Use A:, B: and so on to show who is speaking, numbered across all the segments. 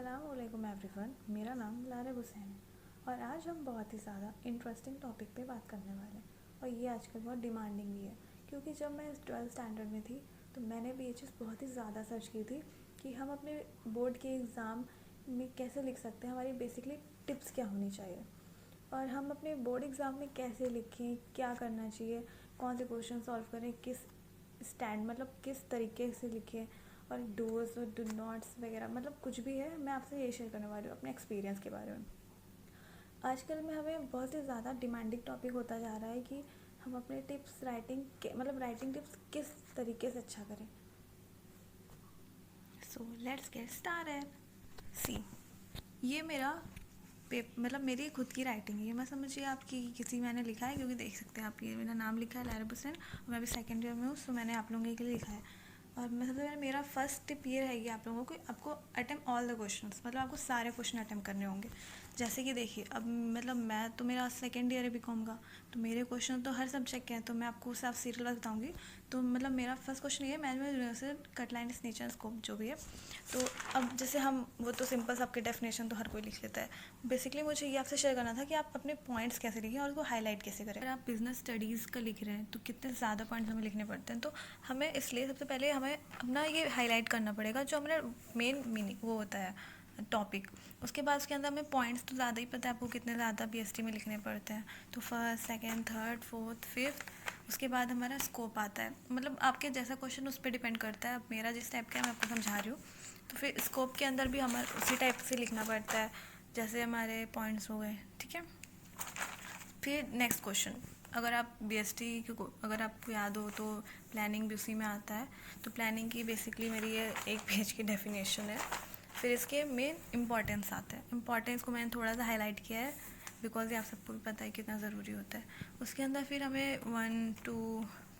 A: अस्सलामुअलैकुम एवरीवन, मेरा नाम लारब हुसैन है और आज हम बहुत ही ज़्यादा इंटरेस्टिंग टॉपिक पे बात करने वाले हैं। और ये आजकल बहुत डिमांडिंग भी है, क्योंकि जब मैं 12th स्टैंडर्ड में थी तो मैंने भी ये चीज़ बहुत ही ज़्यादा सर्च की थी कि हम अपने बोर्ड के एग्ज़ाम में कैसे लिख सकते हैं, हमारी बेसिकली टिप्स क्या होनी चाहिए और हम अपने बोर्ड एग्ज़ाम में कैसे लिखें, क्या करना चाहिए, कौन से क्वेश्चन सॉल्व करें, किस स्टैंड मतलब किस तरीके से लिखें और डूज और डू नॉट्स वगैरह, मतलब कुछ भी है। मैं आपसे ये शेयर करने वाली हूँ अपने एक्सपीरियंस के बारे में। आजकल में हमें बहुत ही ज़्यादा डिमांडिंग टॉपिक होता जा रहा है कि हम अपने टिप्स राइटिंग के मतलब राइटिंग टिप्स किस तरीके से अच्छा करें। So let's get started. See, ये मेरा मतलब मेरी खुद की राइटिंग है। ये मैं समझिए आपकी किसी मैंने लिखा है, क्योंकि देख सकते हैं आप ये मेरा नाम लिखा है लारब हुसैन और मैं अभी सेकेंड ईयर में हूँ। सो मैंने आप लोगों के लिए लिखा है और मैं सबसे पहले मेरा फर्स्ट टिप ये रहेगी आप लोगों को, आपको अटेम्प्ट ऑल द क्वेश्चंस, मतलब आपको सारे क्वेश्चन अटेम्प्ट करने होंगे। जैसे कि देखिए, अब मतलब मैं तो मेरा सेकेंड ईयर है बीकॉम का, तो मेरे क्वेश्चन तो हर सब्जेक्ट के हैं, तो मैं आपको साफ सीरियल वाइज बताऊँगी। तो मतलब मेरा फर्स्ट क्वेश्चन ये है, management universal cutline nature scope जो भी है। तो अब जैसे हम वो तो सिंपल सबके डेफिनेशन तो हर कोई लिख लेता है। बेसिकली मुझे ये आपसे शेयर करना था कि आप अपने पॉइंट्स कैसे लिखें और उसको हाईलाइट कैसे करें। अगर आप बिजनेस स्टडीज़ का लिख रहे हैं तो कितने ज़्यादा पॉइंट्स हमें लिखने पड़ते हैं, तो हमें इसलिए सबसे पहले हमें अपना ये हाईलाइट करना पड़ेगा जो हमारा मेन मीनिंग वो होता है टॉपिक। उसके बाद उसके अंदर हमें पॉइंट्स तो ज़्यादा ही पता है आपको कितने ज़्यादा बीएसटी में लिखने पड़ते हैं। तो first, second, third, fourth, fifth, उसके बाद हमारा स्कोप आता है। मतलब आपके जैसा क्वेश्चन उस पर डिपेंड करता है। अब मेरा जिस टाइप का है मैं आपको समझा रही हूँ। तो फिर स्कोप के अंदर भी हमारे उसी टाइप से लिखना पड़ता है जैसे हमारे पॉइंट्स हो गए, ठीक है। फिर नेक्स्ट क्वेश्चन, अगर आप बीएसटी को अगर आपको याद हो तो प्लानिंग भी उसी में आता है। तो प्लानिंग की बेसिकली मेरी ये एक पेज की डेफिनेशन है। फिर इसके मेन इंपॉर्टेंस आता है। इंपॉर्टेंस को मैंने थोड़ा सा हाईलाइट किया है बिकॉज ये आप सबको भी पता है कितना ज़रूरी होता है। उसके अंदर फिर हमें 1-2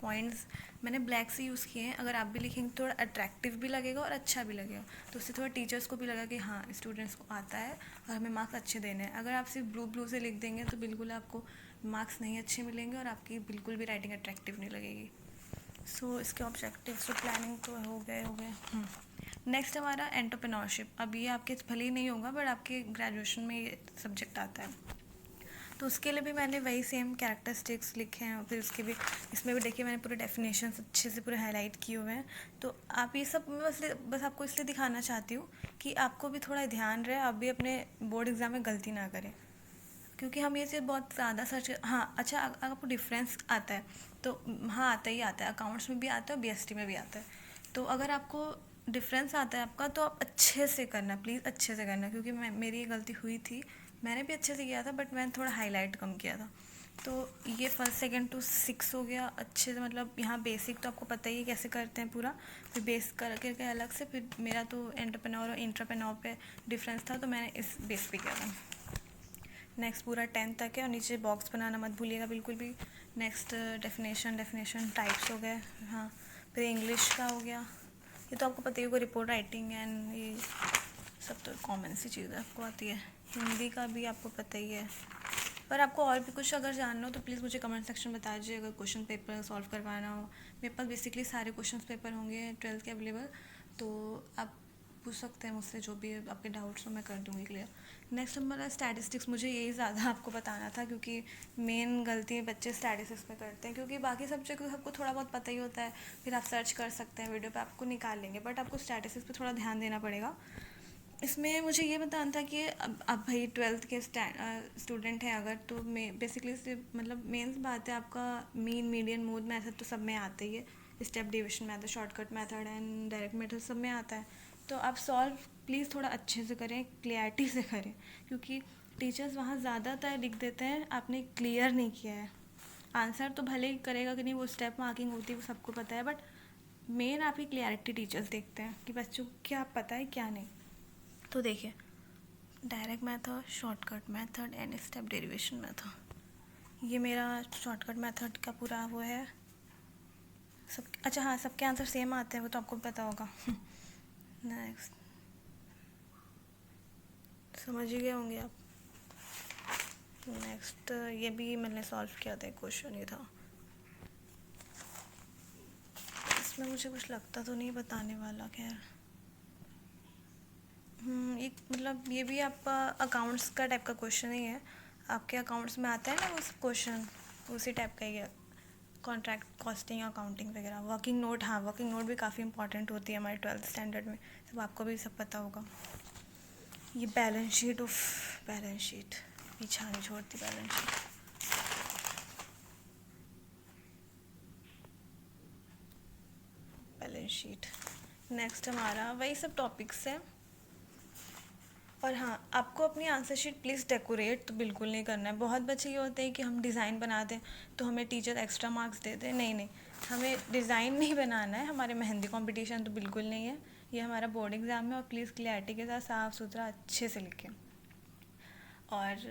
A: पॉइंट्स मैंने ब्लैक से यूज़ किए हैं। अगर आप भी लिखेंगे थोड़ा अट्रैक्टिव भी लगेगा और अच्छा भी लगेगा, तो उससे थोड़ा टीचर्स को भी लगा कि हाँ स्टूडेंट्स को आता है और हमें मार्क्स अच्छे देने हैं। अगर आप सिर्फ ब्लू ब्लू से लिख देंगे तो बिल्कुल आपको मार्क्स नहीं अच्छे मिलेंगे और आपकी बिल्कुल भी राइटिंग अट्रैक्टिव नहीं लगेगी। सो इसके ऑब्जेक्टिव्स तो प्लानिंग तो हो गए। नेक्स्ट हमारा एंटरप्रेन्योरशिप। अब ये आपके भले ही नहीं होगा बट आपके ग्रेजुएशन में ये सब्जेक्ट आता है, तो उसके लिए भी मैंने वही सेम कैरेक्टरिस्टिक्स लिखे हैं। फिर उसके भी इसमें भी देखिए मैंने पूरे डेफिनेशन अच्छे से पूरे हाईलाइट किए हुए हैं। तो आप ये सब बस आपको इसलिए दिखाना चाहती हूँ कि आपको भी थोड़ा ध्यान रहे, आप भी अपने बोर्ड एग्ज़ाम में गलती ना करें, क्योंकि हम ये चीज़ बहुत ज़्यादा सर्च हाँ अच्छा, अगर आपको डिफरेंस आता है तो हाँ आता ही आता है, अकाउंट्स में भी आता है और बीएसटी में भी आता है। तो अगर आपको डिफरेंस आता है आपका तो आप अच्छे से करना, प्लीज़ अच्छे से करना, क्योंकि मेरी ये गलती हुई थी। मैंने भी अच्छे से किया था बट मैंने थोड़ा हाईलाइट कम किया था। तो ये फर्स्ट सेकंड टू सिक्स हो गया अच्छे से। मतलब यहाँ बेसिक तो आपको पता ही है कैसे करते हैं पूरा, फिर बेस करके अलग से। फिर मेरा तो एंटरप्रेन्योर और इंट्राप्रेन्योर पे डिफरेंस था, तो मैंने इस बेस पे किया था। नेक्स्ट पूरा 10 तक है और नीचे बॉक्स बनाना मत भूलिएगा बिल्कुल भी। नेक्स्ट डेफिनेशन टाइप्स हो गए, हाँ। फिर इंग्लिश का हो गया, ये तो आपको पता ही होगा, रिपोर्ट राइटिंग एंड ये सब तो कॉमन सी चीज़ आपको आती है। हिंदी का भी आपको पता ही है, पर आपको और भी कुछ अगर जानना हो तो प्लीज़ मुझे कमेंट सेक्शन में बता दीजिए। अगर क्वेश्चन पेपर सॉल्व करवाना हो, मेरे पास बेसिकली सारे क्वेश्चन पेपर होंगे 12th के अवेलेबल, तो आप पूछ सकते हैं मुझसे जो भी आपके डाउट्स हो, मैं कर दूँगी क्लियर। नेक्स्ट हमारा स्टैटिस्टिक्स। मुझे यही ज़्यादा आपको बताना था क्योंकि मेन गलती बच्चे स्टैटिस्टिक्स में करते हैं, क्योंकि बाकी सब्जेक्ट तो सबको थोड़ा बहुत पता ही होता है, फिर आप सर्च कर सकते हैं वीडियो पे आपको निकाल लेंगे, बट आपको स्टैटिस्टिक्स पे थोड़ा ध्यान देना पड़ेगा। इसमें मुझे ये बताना था कि अब भाई 12th के स्टूडेंट हैं अगर, तो बेसिकली सिर्फ मतलब मेंस बात है, आपका मीन मीडियन मोड मेथड तो सब में आता ही है, step division method, shortcut method and direct method सब में आता है। तो आप सॉल्व प्लीज़ थोड़ा अच्छे से करें, क्लियरिटी से करें, क्योंकि टीचर्स वहाँ ज़्यादातर लिख देते हैं आपने क्लियर नहीं किया है। आंसर तो भले ही करेगा कि नहीं, वो स्टेप मार्किंग होती है वो सबको पता है, बट मेन आपकी क्लियरिटी टीचर्स देखते हैं कि बच्चों को क्या पता है क्या नहीं। तो देखिए, direct method, shortcut method and step derivation method, ये मेरा शॉर्टकट मेथड का पूरा वो है सब। अच्छा हाँ, सबके आंसर सेम आते हैं वो तो आपको पता होगा। नेक्स्ट, समझ ही गए होंगे आप। नेक्स्ट ये भी मैंने सॉल्व किया था, क्वेश्चन ये था, इसमें मुझे कुछ लगता तो नहीं बताने वाला। खैर ये मतलब ये भी आपका अकाउंट्स का टाइप का क्वेश्चन ही है, आपके अकाउंट्स में आता है ना वो क्वेश्चन, उसी टाइप का ही है, कॉन्ट्रैक्ट कॉस्टिंग अकाउंटिंग वगैरह। वर्किंग नोट, हाँ वर्किंग नोट भी काफ़ी इंपॉर्टेंट होती है हमारे 12th स्टैंडर्ड में, सब आपको भी सब पता होगा। ये बैलेंस शीट, उफ बैलेंस शीट पीछा नहीं छोड़ती balance sheet. Balance sheet next हमारा वही सब टॉपिक्स हैं। और हाँ, आपको अपनी आंसर शीट प्लीज़ डेकोरेट तो बिल्कुल नहीं करना है। बहुत बच्चे ये होते हैं कि हम डिज़ाइन बना दें तो हमें टीचर एक्स्ट्रा मार्क्स दे दें, नहीं नहीं, हमें डिज़ाइन नहीं बनाना है। हमारे मेहंदी कंपटीशन तो बिल्कुल नहीं है, ये हमारा बोर्ड एग्ज़ाम है। और प्लीज़ क्लैरिटी के साथ साफ़ सुथरा अच्छे से लिखें। और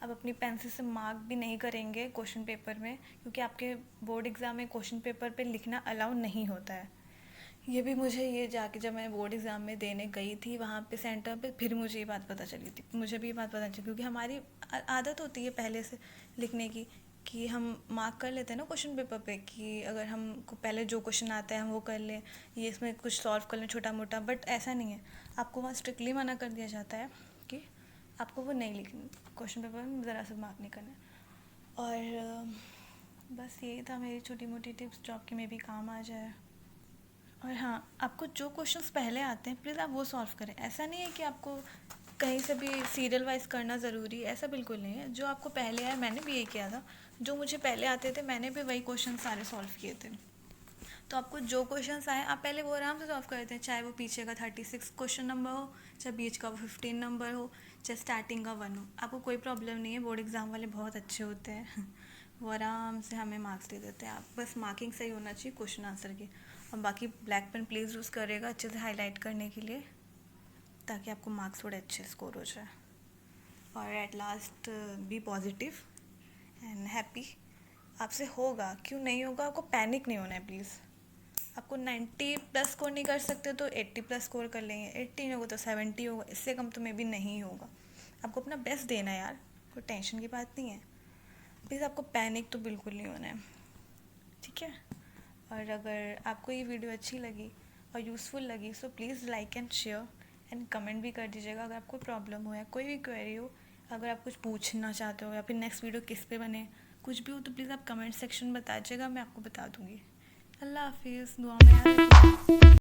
A: अब अपनी पेंसिल से मार्क भी नहीं करेंगे क्वेश्चन पेपर में, क्योंकि आपके बोर्ड एग्ज़ाम में क्वेश्चन पेपर पे लिखना अलाउ नहीं होता है। ये भी मुझे ये जाके जब मैं बोर्ड एग्ज़ाम में देने गई थी वहाँ पे सेंटर पे, फिर मुझे ये बात पता चली थी, मुझे भी ये बात पता चली, क्योंकि हमारी आदत होती है पहले से लिखने की कि हम मार्क कर लेते हैं ना क्वेश्चन पेपर पे, कि अगर हमको पहले जो क्वेश्चन आता है हम वो कर लें, ये इसमें कुछ सॉल्व कर लें छोटा मोटा। बट ऐसा नहीं है, आपको वहाँ स्ट्रिक्टली मना कर दिया जाता है कि आपको वो नहीं लिखना, क्वेश्चन पेपर में ज़रा सा मार्क नहीं करना। और बस यही था मेरी छोटी मोटी टिप्स जो आपके में भी काम आ जाए। और हाँ, आपको जो क्वेश्चंस पहले आते हैं प्लीज़ आप वो सॉल्व करें। ऐसा नहीं है कि आपको कहीं से भी सीरियल वाइज करना ज़रूरी है, ऐसा बिल्कुल नहीं है। जो आपको पहले आया, मैंने भी यही किया था, जो मुझे पहले आते थे मैंने भी वही क्वेश्चन सारे सॉल्व किए थे। तो आपको जो क्वेश्चंस आए आप पहले वो आराम से सॉल्व कर देते हैं, चाहे वो पीछे का 36 क्वेश्चन नंबर हो, चाहे बीच का 15 नंबर हो, चाहे स्टार्टिंग का 1 हो, आपको कोई प्रॉब्लम नहीं है। बोर्ड एग्ज़ाम वाले बहुत अच्छे होते हैं वो आराम से हमें मार्क्स दे देते हैं। आप बस मार्किंग सही होना चाहिए क्वेश्चन आंसर की। और बाकी ब्लैक पेन प्लीज़ यूज़ करेगा अच्छे से हाईलाइट करने के लिए, ताकि आपको मार्क्स थोड़े अच्छे स्कोर हो जाए। और at last be positive and happy. आपसे होगा, क्यों नहीं होगा, आपको पैनिक नहीं होना है प्लीज़। आपको 90 प्लस स्कोर नहीं कर सकते तो 80 प्लस स्कोर कर लेंगे, 80 नहीं होगा तो 70 होगा, इससे कम तो मे भी नहीं होगा। आपको अपना बेस्ट देना है यार, कोई टेंशन की बात नहीं है। प्लीज़ आपको पैनिक तो बिल्कुल नहीं होना है, ठीक है। और अगर आपको ये वीडियो अच्छी लगी और यूज़फुल लगी so please like and share and comment भी कर दीजिएगा। अगर आपको प्रॉब्लम हो या कोई भी क्वेरी हो, अगर आप कुछ पूछना चाहते हो या फिर नेक्स्ट वीडियो किस पे बने, कुछ भी हो तो प्लीज़ आप कमेंट सेक्शन में बताइएगा, मैं आपको बता दूँगी। अल्लाह हाफिज़, दुआ में याद रखिएगा।